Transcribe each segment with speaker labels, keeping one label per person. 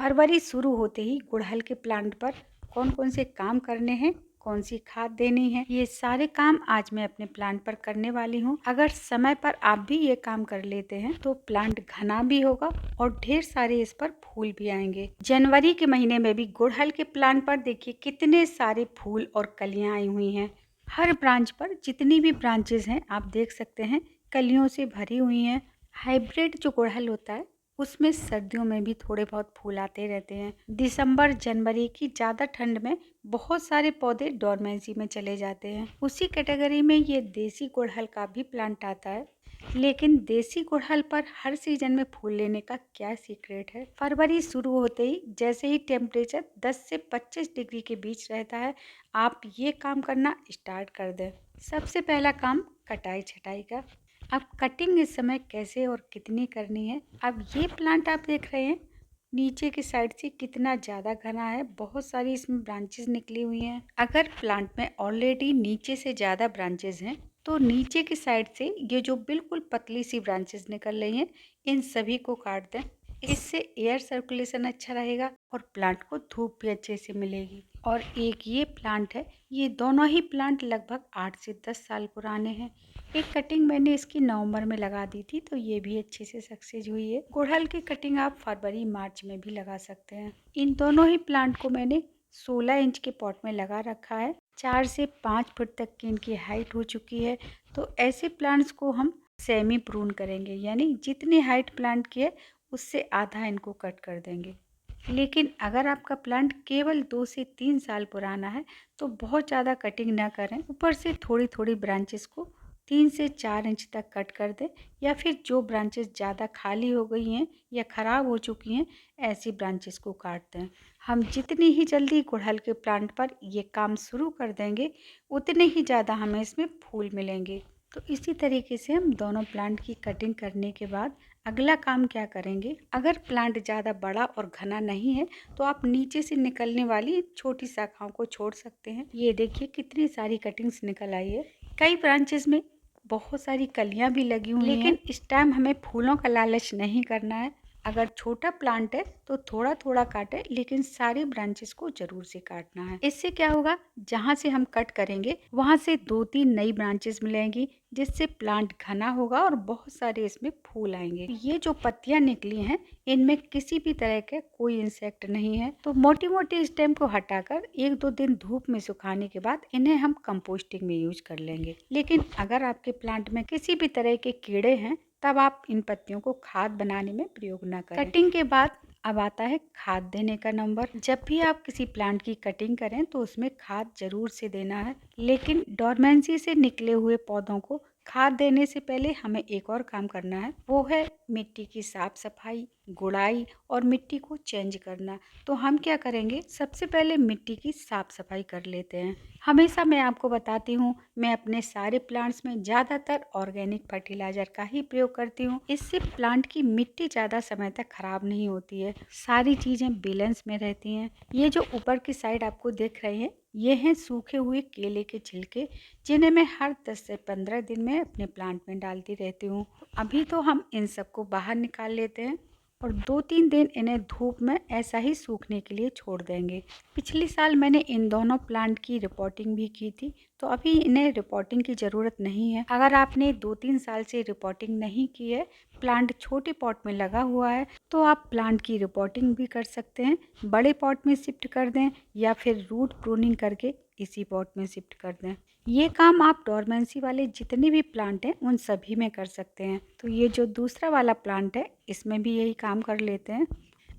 Speaker 1: फरवरी शुरू होते ही गुड़हल के प्लांट पर कौन कौन से काम करने हैं, कौन सी खाद देनी है, ये सारे काम आज मैं अपने प्लांट पर करने वाली हूँ। अगर समय पर आप भी ये काम कर लेते हैं तो प्लांट घना भी होगा और ढेर सारे इस पर फूल भी आएंगे। जनवरी के महीने में भी गुड़हल के प्लांट पर देखिए कितने सारे फूल और कलियां आई हुई हैं। हर ब्रांच पर जितनी भी ब्रांचेस हैं आप देख सकते हैं कलियों से भरी हुई हैं। हाइब्रिड जो गुड़हल होता है उसमें सर्दियों में भी थोड़े बहुत फूल आते रहते हैं। दिसंबर जनवरी की ज़्यादा ठंड में बहुत सारे पौधे डोरमेंसी में चले जाते हैं। उसी कैटेगरी में ये देसी गुड़हल का भी प्लांट आता है। लेकिन देसी गुड़हल पर हर सीजन में फूल लेने का क्या सीक्रेट है? फरवरी शुरू होते ही जैसे ही टेम्परेचर 10 से 25 डिग्री के बीच रहता है आप ये काम करना स्टार्ट कर दें। सबसे पहला काम कटाई छटाई का। अब कटिंग इस समय कैसे और कितनी करनी है। अब ये प्लांट आप देख रहे हैं नीचे की साइड से कितना ज़्यादा घना है, बहुत सारी इसमें ब्रांचेस निकली हुई हैं। अगर प्लांट में ऑलरेडी नीचे से ज़्यादा ब्रांचेस हैं तो नीचे की साइड से ये जो बिल्कुल पतली सी ब्रांचेस निकल रही हैं इन सभी को काट दें। इससे एयर सर्कुलेशन अच्छा रहेगा और प्लांट को धूप भी अच्छे से मिलेगी। और एक ये प्लांट है, ये दोनों ही प्लांट लगभग 8 से 10 साल पुराने हैं। एक कटिंग मैंने इसकी नवंबर में लगा दी थी तो ये भी अच्छे से सक्सेस हुई है। गुड़हल की कटिंग आप फरवरी मार्च में भी लगा सकते हैं। इन दोनों ही प्लांट को मैंने 16 इंच के पॉट में लगा रखा है। 4 से 5 फुट तक की इनकी हाइट हो चुकी है। तो ऐसे प्लांट्स को हम सेमी प्रून करेंगे, यानी जितनी हाइट प्लांट की है उससे आधा इनको कट कर देंगे। लेकिन अगर आपका प्लांट केवल 2 से 3 साल पुराना है तो बहुत ज़्यादा कटिंग ना करें। ऊपर से थोड़ी थोड़ी ब्रांचेस को 3 से 4 इंच तक कट कर दें, या फिर जो ब्रांचेस ज़्यादा खाली हो गई हैं या ख़राब हो चुकी हैं ऐसी ब्रांचेस को काट दें। हम जितनी ही जल्दी गुड़हल के प्लांट पर ये काम शुरू कर देंगे उतने ही ज़्यादा हमें इसमें फूल मिलेंगे। तो इसी तरीके से हम दोनों प्लांट की कटिंग करने के बाद अगला काम क्या करेंगे। अगर प्लांट ज़्यादा बड़ा और घना नहीं है तो आप नीचे से निकलने वाली छोटी शाखाओं को छोड़ सकते हैं। ये देखिए कितनी सारी कटिंग्स निकल आई है। कई ब्रांचेस में बहुत सारी कलियां भी लगी हुई हैं। लेकिन इस टाइम हमें फूलों का लालच नहीं करना है। अगर छोटा प्लांट है तो थोड़ा थोड़ा काटे, लेकिन सारी ब्रांचेस को जरूर से काटना है। इससे क्या होगा, जहाँ से हम कट करेंगे वहाँ से 2-3 नई ब्रांचेस मिलेंगी जिससे प्लांट घना होगा और बहुत सारे इसमें फूल आएंगे। ये जो पत्तियां निकली हैं इनमें किसी भी तरह के कोई इंसेक्ट नहीं है। तो मोटी मोटी स्टेम को हटाकर 1-2 दिन धूप में सुखाने के बाद इन्हें हम कंपोस्टिंग में यूज कर लेंगे। लेकिन अगर आपके प्लांट में किसी भी तरह के कीड़े हैं तब आप इन पत्तियों को खाद बनाने में प्रयोग न करें। कटिंग के बाद अब आता है खाद देने का नंबर। जब भी आप किसी प्लांट की कटिंग करें तो उसमें खाद जरूर से देना है। लेकिन डोरमेंसी से निकले हुए पौधों को खाद देने से पहले हमें एक और काम करना है, वो है मिट्टी की साफ सफाई, गुड़ाई और मिट्टी को चेंज करना। तो हम क्या करेंगे, सबसे पहले मिट्टी की साफ सफाई कर लेते हैं। हमेशा मैं आपको बताती हूँ मैं अपने सारे प्लांट्स में ज़्यादातर ऑर्गेनिक फर्टिलाइजर का ही प्रयोग करती हूँ। इससे प्लांट की मिट्टी ज़्यादा समय तक खराब नहीं होती है, सारी चीज़ें बैलेंस में रहती हैं। ये जो ऊपर की साइड आपको दिख रहे हैं ये हैं सूखे हुए केले के छिलके, जिन्हें मैं हर 10 से 15 दिन में अपने प्लांट में डालती रहती हूँ। अभी तो हम इन सबको बाहर निकाल लेते हैं और 2-3 दिन इन्हें धूप में ऐसा ही सूखने के लिए छोड़ देंगे। पिछले साल मैंने इन दोनों प्लांट की रिपोर्टिंग भी की थी तो अभी इन्हें रिपोर्टिंग की ज़रूरत नहीं है। अगर आपने 2-3 साल से रिपोर्टिंग नहीं की है, प्लांट छोटे पॉट में लगा हुआ है, तो आप प्लांट की रिपोर्टिंग भी कर सकते हैं। बड़े पॉट में शिफ्ट कर दें या फिर रूट प्रूनिंग करके इसी पॉट में शिफ्ट कर दें। ये काम आप डोरमेंसी वाले जितने भी प्लांट हैं उन सभी में कर सकते हैं। तो ये जो दूसरा वाला प्लांट है इसमें भी यही काम कर लेते हैं।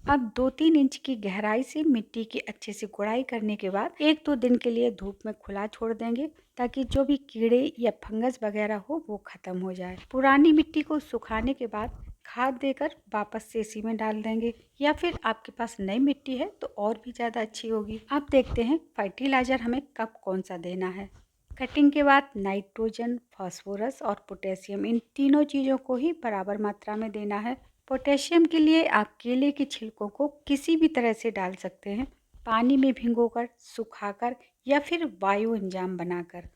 Speaker 1: अब 2-3 इंच की गहराई से मिट्टी की अच्छे से गुड़ाई करने के बाद 1-2 दिन के लिए धूप में खुला छोड़ देंगे ताकि जो भी कीड़े या फंगस वगैरह हो वो खत्म हो जाए। पुरानी मिट्टी को सुखाने के बाद खाद देकर वापस से इसी में डाल देंगे, या फिर आपके पास नई मिट्टी है तो और भी ज़्यादा अच्छी होगी। अब देखते हैं फर्टिलाइजर हमें कब कौन सा देना है। कटिंग के बाद नाइट्रोजन, फास्फोरस और पोटेशियम, इन तीनों चीज़ों को ही बराबर मात्रा में देना है। पोटेशियम के लिए आप केले के छिलकों को किसी भी तरह से डाल सकते हैं, पानी में भिगोकर, सुखाकर या फिर बायो एंजाइम बनाकर।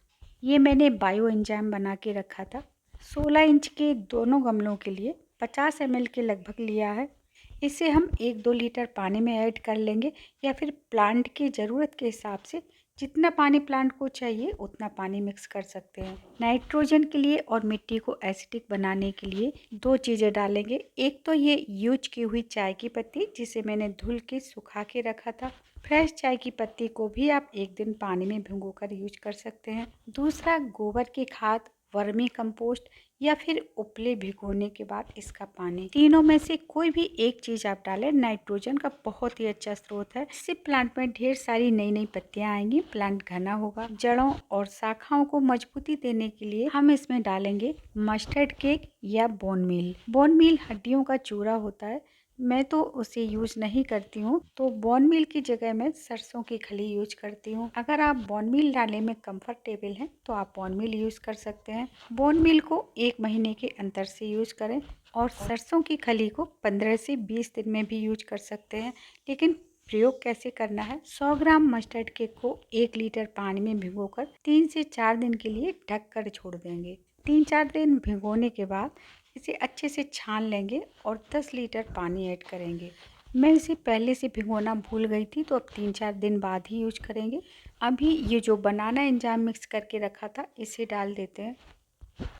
Speaker 1: ये मैंने बायो एंजाइम बना के रखा था। 16 इंच के दोनों गमलों के लिए 50 ml के लगभग लिया है। इसे हम 1-2 लीटर पानी में ऐड कर लेंगे या फिर प्लांट की ज़रूरत के हिसाब से जितना पानी प्लांट को चाहिए उतना पानी मिक्स कर सकते हैं। नाइट्रोजन के लिए और मिट्टी को एसिडिक बनाने के लिए 2 चीज़ें डालेंगे। एक तो ये यूज की हुई चाय की पत्ती जिसे मैंने धुल के सुखा के रखा था। फ्रेश चाय की पत्ती को भी आप 1 दिन पानी में भिगोकर यूज कर सकते हैं। दूसरा गोबर की खाद, वर्मी कंपोस्ट या फिर उपले भिगोने के बाद इसका पानी, तीनों में से कोई भी एक चीज आप डालें। नाइट्रोजन का बहुत ही अच्छा स्रोत है। इससे प्लांट में ढेर सारी नई नई पत्तियां आएंगी, प्लांट घना होगा। जड़ों और शाखाओं को मजबूती देने के लिए हम इसमें डालेंगे मस्टर्ड केक या बोन मील। बोन मील हड्डियों का चूरा होता है, मैं तो उसे यूज नहीं करती हूँ, तो बोन मील की जगह मैं सरसों की खली यूज करती हूँ। अगर आप बोन मील डालने में कंफर्टेबल हैं तो आप बोन मील यूज कर सकते हैं। बोन मील को 1 महीने के अंतर से यूज करें और सरसों की खली को 15 से 20 दिन में भी यूज कर सकते हैं। लेकिन प्रयोग कैसे करना है? 100 ग्राम मस्टर्ड केक को 1 लीटर पानी में भिगोकर 3 से 4 दिन के लिए ढक कर छोड़ देंगे। 3-4 दिन भिगोने के बाद इसे अच्छे से छान लेंगे और 10 लीटर पानी ऐड करेंगे। मैं इसे पहले से भिगोना भूल गई थी, तो अब 3-4 दिन बाद ही यूज करेंगे। अभी ये जो बनाना एंजाइम मिक्स करके रखा था इसे डाल देते हैं।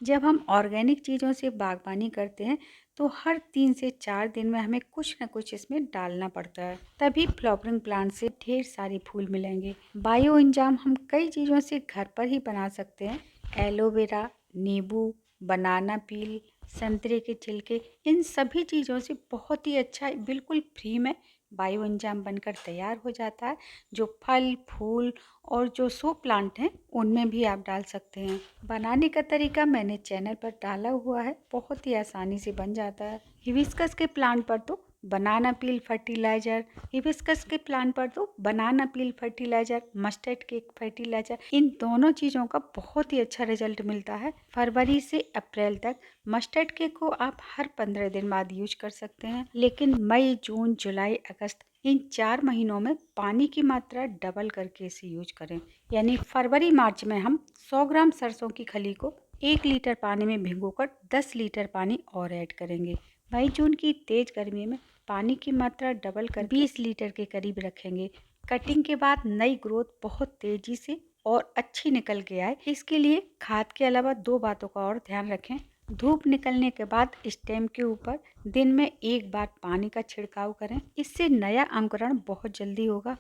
Speaker 1: जब हम ऑर्गेनिक चीज़ों से बागवानी करते हैं तो हर 3 से 4 दिन में हमें कुछ न कुछ इसमें डालना पड़ता है, तभी फ्लावरिंग प्लांट से ढेर सारे फूल मिलेंगे। बायो एंजाइम हम कई चीज़ों से घर पर ही बना सकते हैं। एलोवेरा, नींबू, बनाना पील, संतरे के छिलके, इन सभी चीज़ों से बहुत ही अच्छा बिल्कुल फ्री में बायो एंजाइम बनकर तैयार हो जाता है, जो फल फूल और जो शो प्लांट हैं उनमें भी आप डाल सकते हैं। बनाने का तरीका मैंने चैनल पर डाला हुआ है, बहुत ही आसानी से बन जाता है। हिबिस्कस के प्लांट पर तो बनाना पील फर्टिलाइजर, हिबिस्कस के प्लांट पर तो बनाना पील फर्टिलाइजर, मस्टर्ड केक फर्टिलाइजर, इन दोनों चीज़ों का बहुत ही अच्छा रिजल्ट मिलता है। फरवरी से अप्रैल तक मस्टर्ड केक को आप हर 15 दिन बाद यूज कर सकते हैं, लेकिन मई, जून, जुलाई, अगस्त इन 4 महीनों में पानी की मात्रा डबल करके इसे यूज करें। यानी फरवरी मार्च में हम 100 ग्राम सरसों की खली को 1 लीटर पानी में भिगोकर 10 लीटर पानी और ऐड करेंगे। मई जून की तेज गर्मी में पानी की मात्रा डबल कर 20 लीटर के करीब रखेंगे। कटिंग के बाद नई ग्रोथ बहुत तेजी से और अच्छी निकल के आए, इसके लिए खाद के अलावा 2 बातों का और ध्यान रखें। धूप निकलने के बाद स्टेम के ऊपर दिन में 1 बार पानी का छिड़काव करें, इससे नया अंकुरण बहुत जल्दी होगा।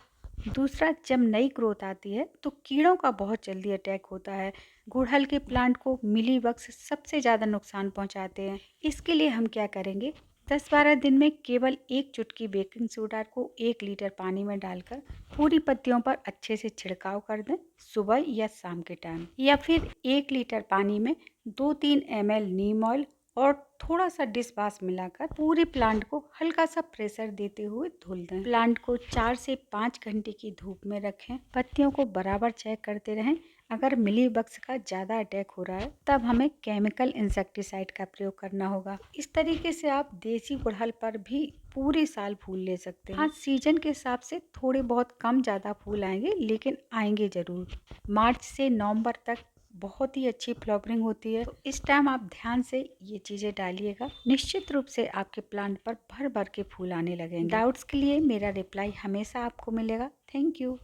Speaker 1: दूसरा, जब नई ग्रोथ आती है तो कीड़ों का बहुत जल्दी अटैक होता है। गुड़हल के प्लांट को मिलीबग्स सबसे ज़्यादा नुकसान पहुंचाते हैं। इसके लिए हम क्या करेंगे? 10-12 दिन में केवल 1 चुटकी बेकिंग सोडा को 1 लीटर पानी में डालकर पूरी पत्तियों पर अच्छे से छिड़काव कर दें, सुबह या शाम के टाइम। या फिर 1 लीटर पानी में 2-3 ml नीम ऑयल और थोड़ा सा डिश वाश मिलाकर पूरे प्लांट को हल्का सा प्रेशर देते हुए धुल दें। प्लांट को 4 से 5 घंटे की धूप में रखें। पत्तियों को बराबर चेक करते रहें। अगर मिलीबग्स का ज़्यादा अटैक हो रहा है तब हमें केमिकल इंसेक्टिसाइड का प्रयोग करना होगा। इस तरीके से आप देसी गुड़हल पर भी पूरे साल फूल ले सकते हैं। हाँ, सीजन के हिसाब से थोड़े बहुत कम ज़्यादा फूल आएंगे, लेकिन आएंगे ज़रूर। मार्च से नवंबर तक बहुत ही अच्छी फ्लावरिंग होती है, तो इस टाइम आप ध्यान से ये चीज़ें डालिएगा। निश्चित रूप से आपके प्लांट पर भर भर के फूल आने लगेंगे। डाउट्स के लिए मेरा रिप्लाई हमेशा आपको मिलेगा। Thank you.